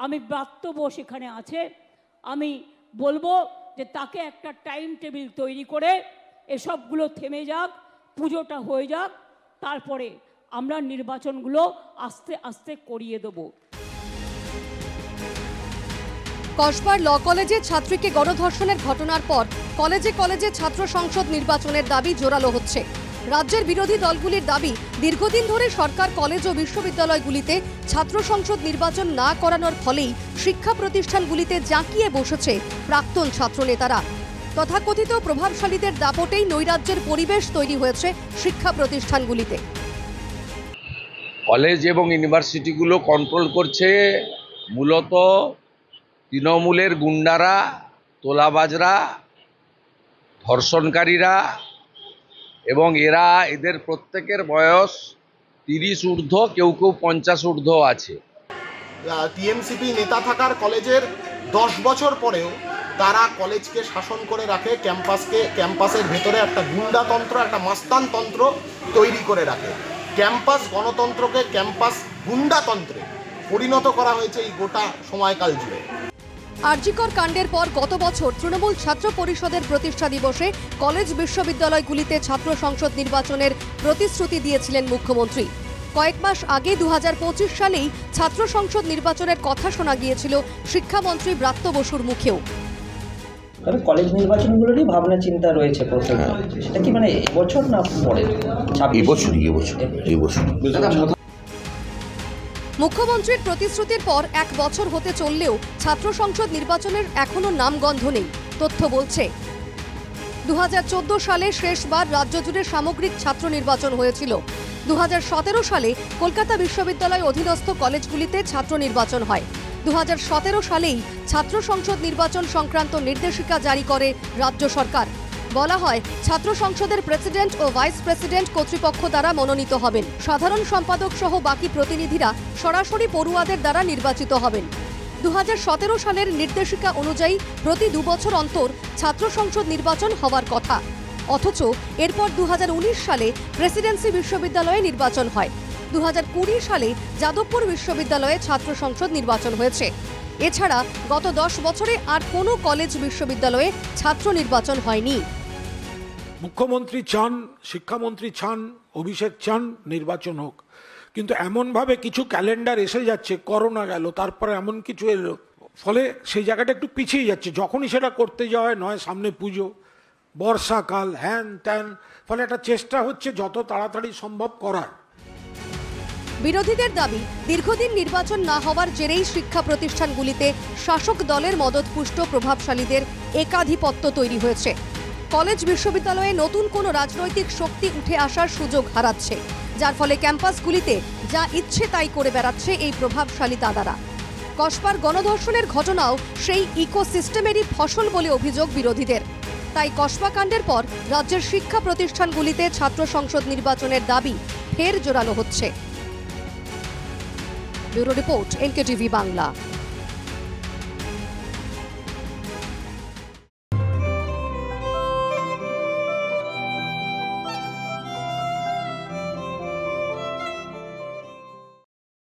আমি ব্রাত্য বোস এখানে আছে, আমি বলবো যে তাকে একটা টাইম টেবিল তৈরি করে এসবগুলো থেমে যাক, পুজোটা হয়ে যাক, তারপরে আমরা নির্বাচনগুলো আস্তে আস্তে করিয়ে দেবো। কসবার ল কলেজে ছাত্রীকে গণধর্ষণের ঘটনার পর কলেজে কলেজে ছাত্র সংসদ নির্বাচনের দাবি জোরালো হচ্ছে। রাজ্যের বিরোধী দলগুলির দাবি, দীর্ঘদিন ধরে সরকার কলেজ ও বিশ্ববিদ্যালয়গুলিতে ছাত্র সংসদ নির্বাচন না করানোর ফলেই শিক্ষা প্রতিষ্ঠানগুলিতে জাঁকিয়ে বসেছে প্রাক্তন ছাত্রনেতারা। তথাকথিত প্রভাবশালীদের দাপটেই নৈরাজ্যের পরিবেশ তৈরি হয়েছে শিক্ষা প্রতিষ্ঠানগুলিতে। কলেজ এবং ইউনিভার্সিটিগুলো কন্ট্রোল করছে মূলত তৃণমূলের গুন্ডারা, তোলাবাজরা, ধর্ষণকারীরা, এবং এদের প্রত্যেকের বয়স 30 ঊর্ধ্ব, কেউ কেউ 50 ঊর্ধ্ব আছে। টিএমসিপি নেতা থাকার কলেজের 10 বছর পরেও তারা কলেজকে শাসন করে রাখে, ক্যাম্পাসের ভেতরে একটা গুন্ডাতন্ত্র, একটা মাস্তানতন্ত্র তৈরি করে রাখে। ক্যাম্পাস গণতন্ত্রকে ক্যাম্পাস গুন্ডাতন্ত্রে পরিণত করা হয়েছে এই গোটা সময়কাল জুড়ে। আরজিকর কাণ্ডের পর গত বছর তৃণমূল ছাত্র পরিষদের প্রতিষ্ঠা দিবসে কলেজ বিশ্ববিদ্যালয়গুলিতে ছাত্র সংসদ নির্বাচনের প্রতিশ্রুতি দিয়েছিলেন মুখ্যমন্ত্রী। কয়েক মাস আগে 2025 সালেই ছাত্র সংসদ নির্বাচনের কথা শোনা গিয়েছিল শিক্ষামন্ত্রী ব্রাত্য বসুর মুখেও। কলেজ নির্বাচনগুলোরই ভাবনা চিন্তা রয়েছে প্রথমে, সেটা কি মানে এবছর না পরে? এবছর। মুখ্যমন্ত্রীর প্রতিশ্রুতির পর 1 বছর হতে চললেও ছাত্র সংসদ নির্বাচনের এখনো নামগন্ধ নেই। তথ্য বলছে 2014 সালে শেষবার রাজ্য জুড়ে সামগ্রিক ছাত্র নির্বাচন হয়েছিল। 2017 সালে কলকাতা বিশ্ববিদ্যালয় অধীনস্থ কলেজগুলিতে ছাত্র নির্বাচন হয়। 2017 সালেই ছাত্র সংসদ নির্বাচন সংক্রান্ত নির্দেশিকা জারি করে রাজ্য সরকার। বলা হয়, ছাত্র সংসদের প্রেসিডেন্ট ও ভাইস প্রেসিডেন্ট কর্তৃপক্ষ দ্বারা মনোনীত হবেন। সাধারণ সম্পাদক সহ বাকি প্রতিনিধিরা সরাসরি পড়ুয়াদের দ্বারা নির্বাচিত হবেন। 2017 সালের নির্দেশিকা অনুযায়ী প্রতি 2 বছর অন্তর ছাত্র সংসদ নির্বাচন হওয়ার কথা। অথচ এরপর 2019 সালে প্রেসিডেন্সি বিশ্ববিদ্যালয়ে নির্বাচন হয়। 2020 সালে যাদবপুর বিশ্ববিদ্যালয়ে ছাত্র সংসদ নির্বাচন হয়েছে। এছাড়া গত 10 বছরে আর কোনো কলেজ বিশ্ববিদ্যালয়ে ছাত্র নির্বাচন হয়নি। মুখ্যমন্ত্রী চান, শিক্ষামন্ত্রী চান, অভিষেক চান নির্বাচন হোক, কিন্তু এমনভাবে কিছু ক্যালেন্ডার এসে যাচ্ছে, করোনা গেল, তারপরে এমন কিছু এলো, ফলে সেই জায়গাটা একটু পিছিয়ে যাচ্ছে। যখনই সেটা করতে যাওয়া হয়, নয় সামনে পুজো, বর্ষাকাল, হ্যান ত্যান, ফলে একটা চেষ্টা হচ্ছে যত তাড়াতাড়ি সম্ভব করার। বিরোধীদের দাবি, দীর্ঘদিন নির্বাচন না হওয়ার জেরেই শিক্ষা প্রতিষ্ঠানগুলিতে শাসক দলের মদতপুষ্ট প্রভাবশালীদের একাধিপত্য তৈরি হয়েছে। কলেজ বিশ্ববিদ্যালয়ে নতুন কোনো রাজনৈতিক শক্তি উঠে আসার সুযোগ হারাচ্ছে, যার ফলে ক্যাম্পাসগুলিতে যা ইচ্ছে তাই করে বেড়াচ্ছে এই প্রভাবশালী দাদারা। কসবার গণধর্ষণের ঘটনাও সেই ইকোসিস্টেমেরই ফসল বলে অভিযোগ বিরোধীদের। তাই কসবা কাণ্ডের পর রাজ্যের শিক্ষা প্রতিষ্ঠানগুলিতে ছাত্র সংসদ নির্বাচনের দাবি ফের জোরালো হচ্ছে। Bureau report, NKTV Bangla.